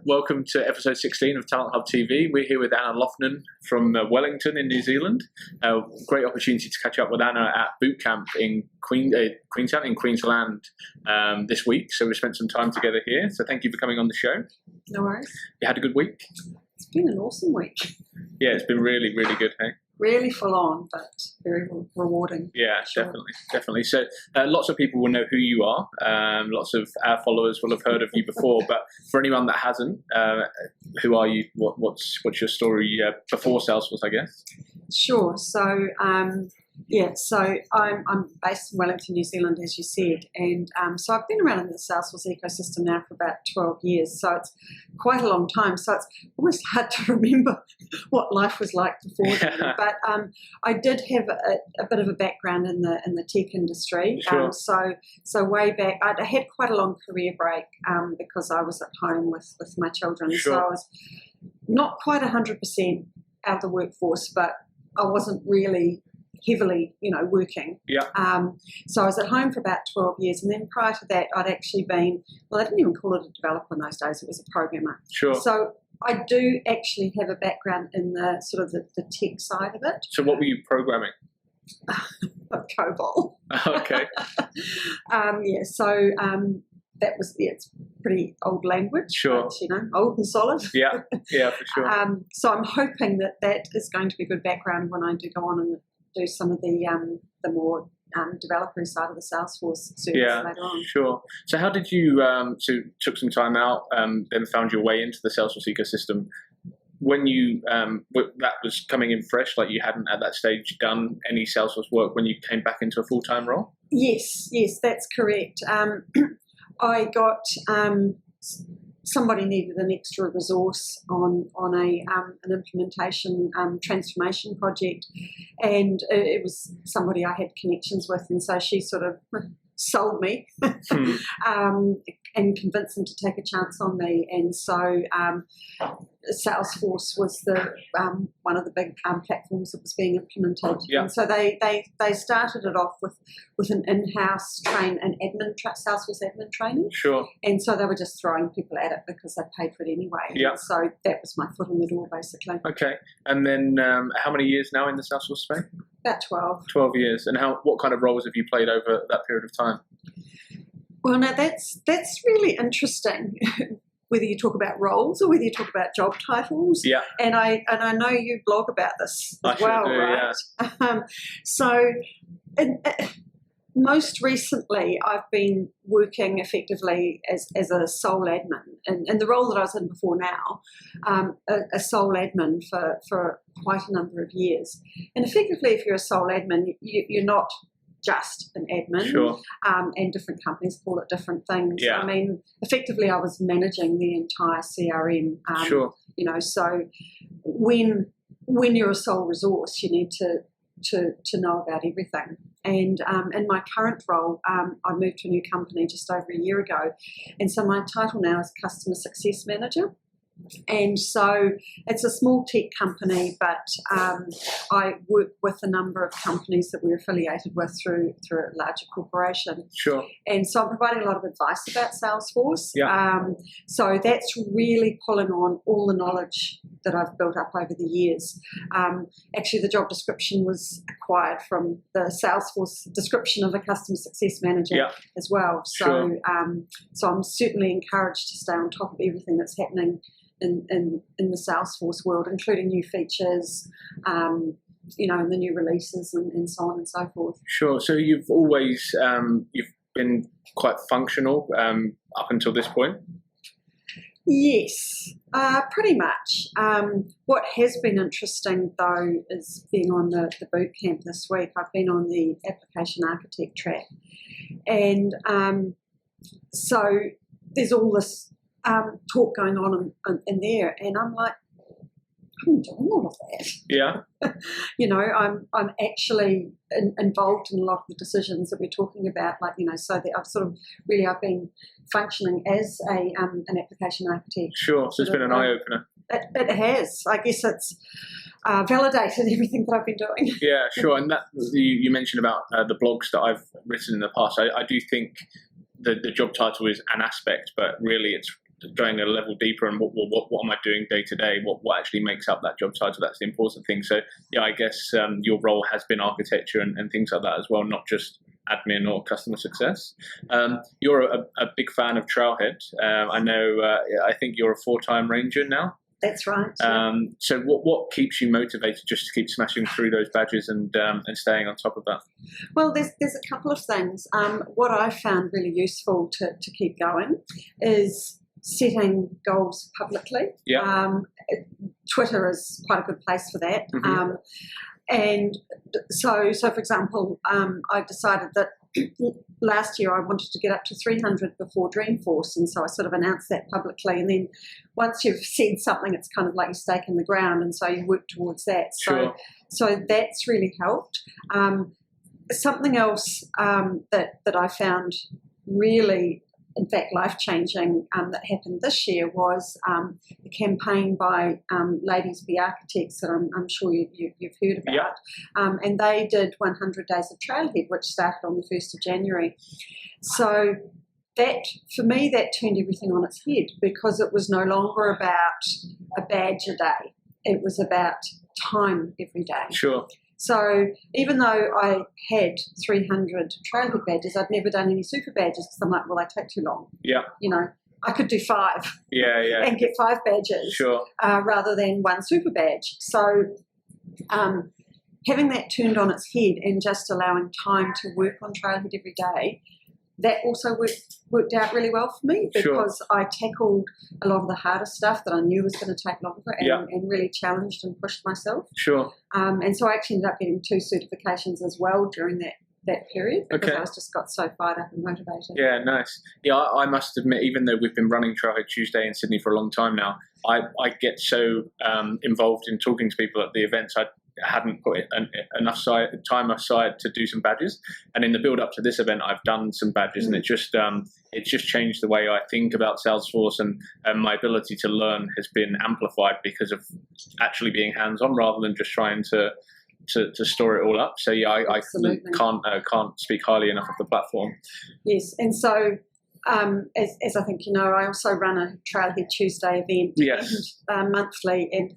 welcome to episode 16 of Talent Hub TV. We're here with Anna Loughnan from Wellington in New Zealand. Great opportunity to catch up with Anna at boot camp in Queenstown in Queensland this week. So we spent some time together here. So thank you for coming on the show. No worries. You had a good week? It's been an awesome week. Yeah, it's been really, really good, hey? Really full on, but very rewarding. Yeah, sure. Definitely. So lots of people will know who you are. Lots of our followers will have heard of you before, but for anyone that hasn't, who are you? What's your story before Salesforce, I guess? Sure. So so I'm based in Wellington, New Zealand, as you said, and so I've been around in the Salesforce ecosystem now for about 12 years, so it's quite a long time, so it's almost hard to remember what life was like before then. But I did have a bit of a background in the tech industry. Sure. So way back, I had quite a long career break because I was at home with my children. Sure. So I was not quite 100% out of the workforce, but I wasn't really heavily, working. Yeah. So I was at home for about 12 years, and then prior to that, I'd actually been, I didn't even call it a developer in those days, it was a programmer. Sure. So I do actually have a background in the sort of the tech side of it. So what were you programming? COBOL. Okay. That was, it's pretty old language. Sure. But, old and solid. Yeah, for sure. So I'm hoping that is going to be good background when I do go on and do some of the more developer side of the Salesforce service later on. Sure. So how did you, took some time out, then found your way into the Salesforce ecosystem? When you, that was coming in fresh, like you hadn't at that stage done any Salesforce work when you came back into a full-time role? Yes, that's correct. I got somebody needed an extra resource on an implementation transformation project, and it was somebody I had connections with, and so she sort of sold me and convinced them to take a chance on me, and so Salesforce was the one of the big platforms that was being implemented. Yeah. And so they started it off with an in-house Salesforce admin training. Sure. And so they were just throwing people at it because they paid for it anyway. Yeah. And so that was my foot in the door, basically. Okay. And then how many years now in the Salesforce space? About 12. 12 years. And what kind of roles have you played over that period of time? Well, now that's really interesting. Whether you talk about roles or whether you talk about job titles. Yeah. And I know you blog about this as well, right? Yeah. So most recently I've been working effectively as a sole admin. And the role that I was in before now, a sole admin for quite a number of years. And effectively, if you're a sole admin, you're not just an admin. Sure. And different companies call it different things. Yeah. I mean, effectively, I was managing the entire CRM. Sure. So when you're a sole resource, you need to know about everything. And in my current role, I moved to a new company just over a year ago, and so my title now is Customer Success Manager. And so it's a small tech company, but I work with a number of companies that we're affiliated with through a larger corporation. Sure. And so I'm providing a lot of advice about Salesforce. Yeah. So that's really pulling on all the knowledge that I've built up over the years. Actually, the job description was acquired from the Salesforce description of a customer success manager as well. So, sure. So I'm certainly encouraged to stay on top of everything that's happening in the Salesforce world, including new features, and the new releases and so on and so forth. Sure. So you've always you've been quite functional up until this point? Yes, pretty much. What has been interesting, though, is being on the boot camp this week. I've been on the application architect track, and so there's all this talk going on in there, and I'm like, I'm doing all of that. Yeah. I'm actually involved in a lot of the decisions that we're talking about, so that I've been functioning as an application architect. Sure, so it's been an eye-opener. It has. I guess it's validated everything that I've been doing. Yeah, sure. And that you mentioned about the blogs that I've written in the past. I do think the job title is an aspect, but really it's going a level deeper and what am I doing day to day? What actually makes up that job title? That's the important thing. So yeah, I guess your role has been architecture and things like that as well, not just admin or customer success. You're a big fan of Trailhead. I know. I think you're a 4-time Ranger now. That's right. So what keeps you motivated just to keep smashing through those badges and staying on top of that? Well, there's a couple of things. What I found really useful to keep going is setting goals publicly. Yeah. Twitter is quite a good place for that. Mm-hmm. And so for example, I decided that last year I wanted to get up to 300 before Dreamforce, and so I sort of announced that publicly. And then once you've said something, it's kind of like a stake in the ground, and so you work towards that. Sure. So that's really helped. Something else that I found really, in fact, life-changing that happened this year was a campaign by Ladies Be Architects that I'm sure you've heard about. Yeah. And they did 100 Days of Trailhead, which started on the 1st of January. So that, for me, that turned everything on its head, because it was no longer about a badge a day. It was about time every day. Sure. So even though I had 300 Trailhead badges, I'd never done any super badges, because I'm like, well, they take too long. Yeah. You know, I could do 5. Yeah. And get 5 badges. Sure. Rather than 1 super badge. So having that turned on its head and just allowing time to work on Trailhead every day, that also worked out really well for me, because I tackled a lot of the harder stuff that I knew was going to take longer and really challenged and pushed myself. Sure. And so I actually ended up getting 2 certifications as well during that period, because I just got so fired up and motivated. Yeah, nice. Yeah, I must admit, even though we've been running Trailhead Tuesday in Sydney for a long time now, I get so involved in talking to people at the events. I hadn't put enough time aside to do some badges, and in the build up to this event I've done some badges, and it just changed the way I think about Salesforce, and my ability to learn has been amplified because of actually being hands on rather than just trying to store it all up. So yeah, I can't speak highly enough of the platform. Yes, and so as I think you know, I also run a Trailhead Tuesday event monthly, and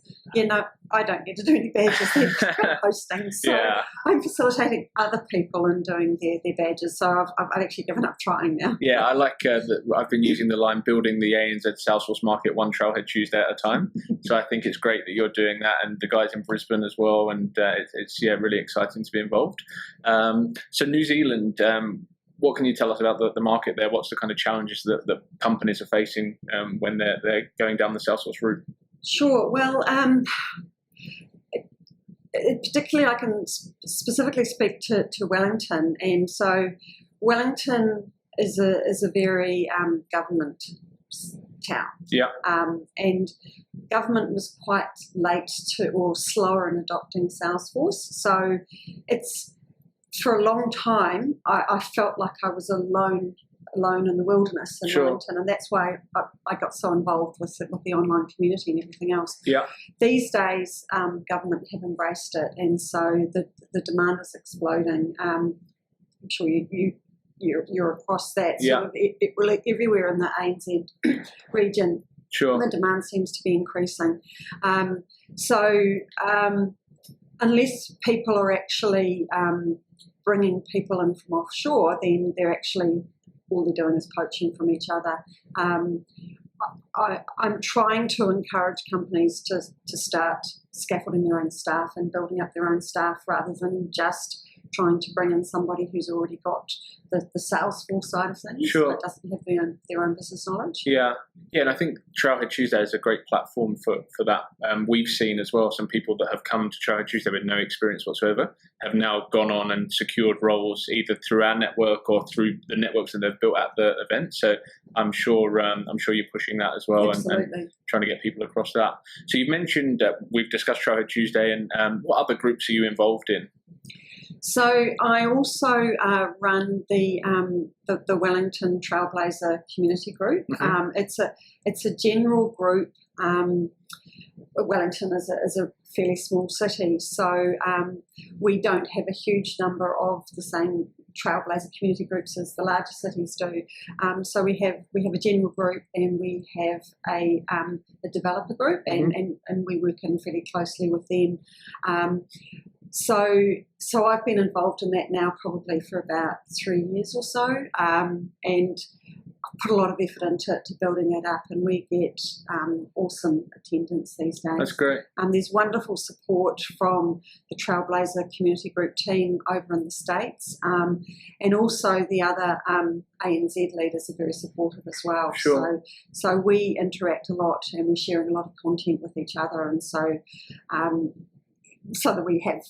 I don't get to do any badges. They're hosting, so I'm facilitating other people in doing their badges. So I've actually given up trying now. Yeah, I like that. I've been using the line building the ANZ Salesforce market 1 Trailhead Tuesday at a time. So I think it's great that you're doing that, and the guys in Brisbane as well. And it's really exciting to be involved. So New Zealand. What can you tell us about the market there? What's the kind of challenges that companies are facing when they're going down the Salesforce route? Sure. Well, particularly I can specifically speak to Wellington, and so Wellington is a very government town. Yeah. And government was quite late or slower in adopting Salesforce, so it's. For a long time, I felt like I was alone in the wilderness in Wellington, and that's why I got so involved with the online community and everything else. Yeah. These days, government have embraced it, and so the demand is exploding. I'm sure you're across that. So it really everywhere in the ANZ region. Sure. The demand seems to be increasing. Unless people are actually bringing people in from offshore, then they're actually, all they're doing is poaching from each other. I'm trying to encourage companies to start scaffolding their own staff and building up their own staff, rather than just trying to bring in somebody who's already got the Salesforce side of things, but doesn't have their own business knowledge. Yeah, and I think Trailhead Tuesday is a great platform for that. We've seen as well some people that have come to Trailhead Tuesday with no experience whatsoever have now gone on and secured roles either through our network or through the networks that they've built at the event. So I'm sure you're pushing that as well, and trying to get people across that. So you've mentioned we've discussed Trailhead Tuesday, and what other groups are you involved in? So I also run the Wellington Trailblazer community group. Mm-hmm. It's a general group. Wellington is a fairly small city, so we don't have a huge number of the same Trailblazer community groups as the larger cities do. So we have a general group, and we have a developer group, and we work in fairly closely with them. So I've been involved in that now probably for about 3 years or so, and put a lot of effort into building it up, and we get awesome attendance these days. That's great. There's wonderful support from the Trailblazer community group team over in the States, and also the other ANZ leaders are very supportive as well. Sure. So we interact a lot, and we're sharing a lot of content with each other, and so that we have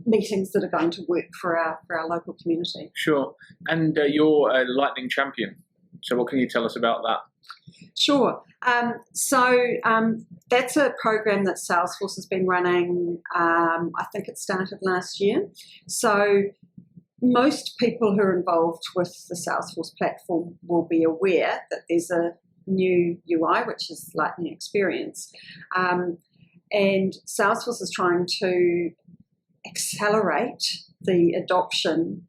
meetings that are going to work for our local community. Sure. And you're a Lightning champion. So what can you tell us about that? Sure. That's a program that Salesforce has been running. I think it started last year. So most people who are involved with the Salesforce platform will be aware that there's a new UI, which is Lightning Experience. And Salesforce is trying to accelerate the adoption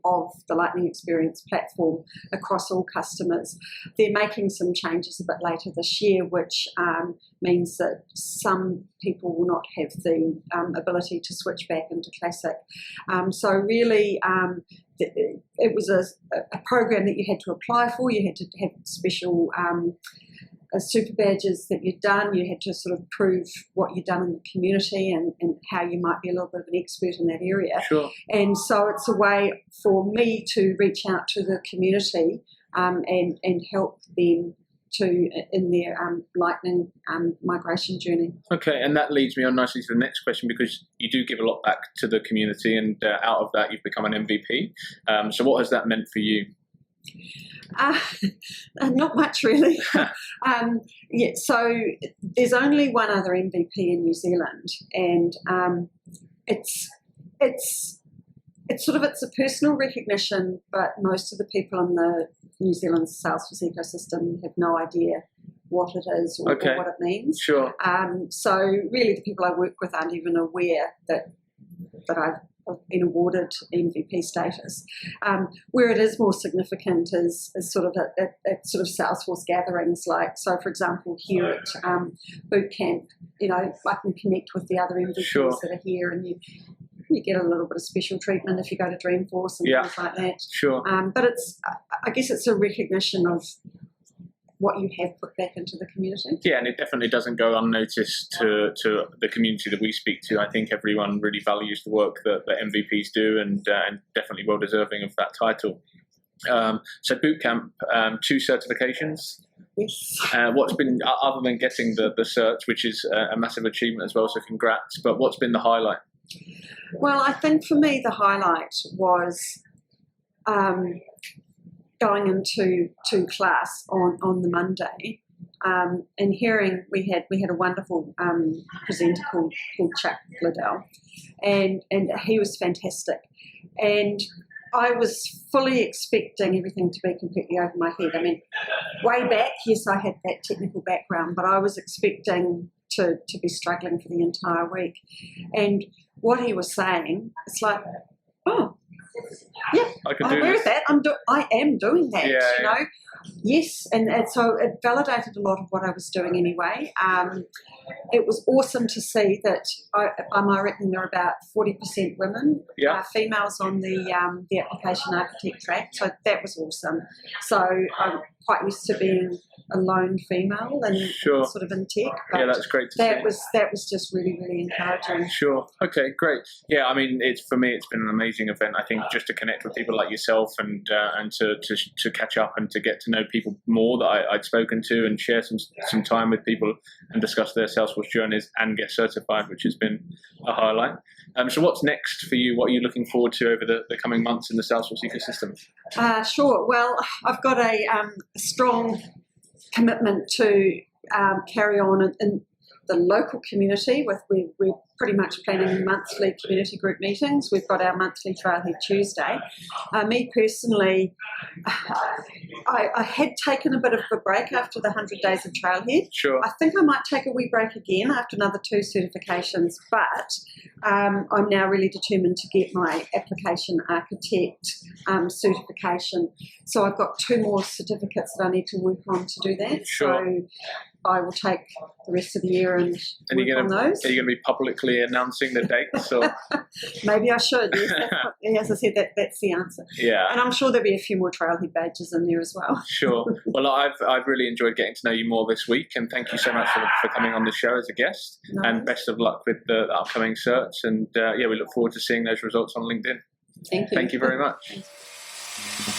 of the Lightning Experience platform across all customers. They're making some changes a bit later this year, which means that some people will not have the ability to switch back into Classic. So really, it was a program that you had to apply for. You had to have special super badges that you'd done. You had to sort of prove what you'd done in the community and how you might be a little bit of an expert in that area. Sure. And so it's a way for me to reach out to the community and help them in their Lightning migration journey. Okay, and that leads me on nicely to the next question, because you do give a lot back to the community, and out of that you've become an MVP. So what has that meant for you? Not much really. So there's only one other MVP in New Zealand, and it's a personal recognition, but most of the people in the New Zealand Salesforce ecosystem have no idea what it is or what it means. Sure. So really the people I work with aren't even aware that I've been awarded MVP status. Where it is more significant is sort of at sort of Salesforce gatherings, like, so for example here at boot camp, I can connect with the other MVPs that are here, and you get a little bit of special treatment if you go to Dreamforce and things like that. Sure. But I guess it's a recognition of what you have put back into the community. Yeah, and it definitely doesn't go unnoticed to the community that we speak to. I think everyone really values the work that MVPs do, and definitely well deserving of that title. So Bootcamp, 2 certifications. Yes. What's been, other than getting the cert, which is a massive achievement as well, so congrats, but what's been the highlight? Well, I think for me the highlight was going into class on the Monday, and hearing we had a wonderful presenter called Chuck Liddell, and he was fantastic, and I was fully expecting everything to be completely over my head. I mean, way back, yes, I had that technical background, but I was expecting to be struggling for the entire week, and what he was saying, it's like, oh, yeah, I agree with that. I am doing that, Yes, and so it validated a lot of what I was doing anyway. It was awesome to see that I reckon there are about 40% women, females on the application architect track, so that was awesome. So I'm quite used to being a lone female and sort of in tech. But that's great to see. That was just really, really encouraging. Sure. Okay, great. Yeah, I mean, for me, it's been an amazing event. I think just to connect with people like yourself and to catch up and to get to know people more that I'd spoken to, and share some time with people and discuss their Salesforce journeys and get certified, which has been a highlight. So what's next for you? What are you looking forward to over the coming months in the Salesforce ecosystem? Sure. Well, I've got a strong commitment to carry on in the local community. We're pretty much planning monthly community group meetings. We've got our monthly Trailhead Tuesday. Me personally, I had taken a bit of a break after the 100 days of Trailhead. Sure. I think I might take a wee break again after another 2 certifications, but I'm now really determined to get my application architect certification. So I've got 2 more certificates that I need to work on to do that. Sure. So I will take the rest of the year and work on those. Are you going to be publicly announcing the dates? Or? Maybe I should. Yes, as I said, that's the answer. Yeah. And I'm sure there'll be a few more Trailhead badges in there as well. Sure. Well, I've really enjoyed getting to know you more this week, and thank you so much for coming on the show as a guest. No and worries. best of luck with the upcoming search. And we look forward to seeing those results on LinkedIn. Thank you. Thank you very much. Thanks.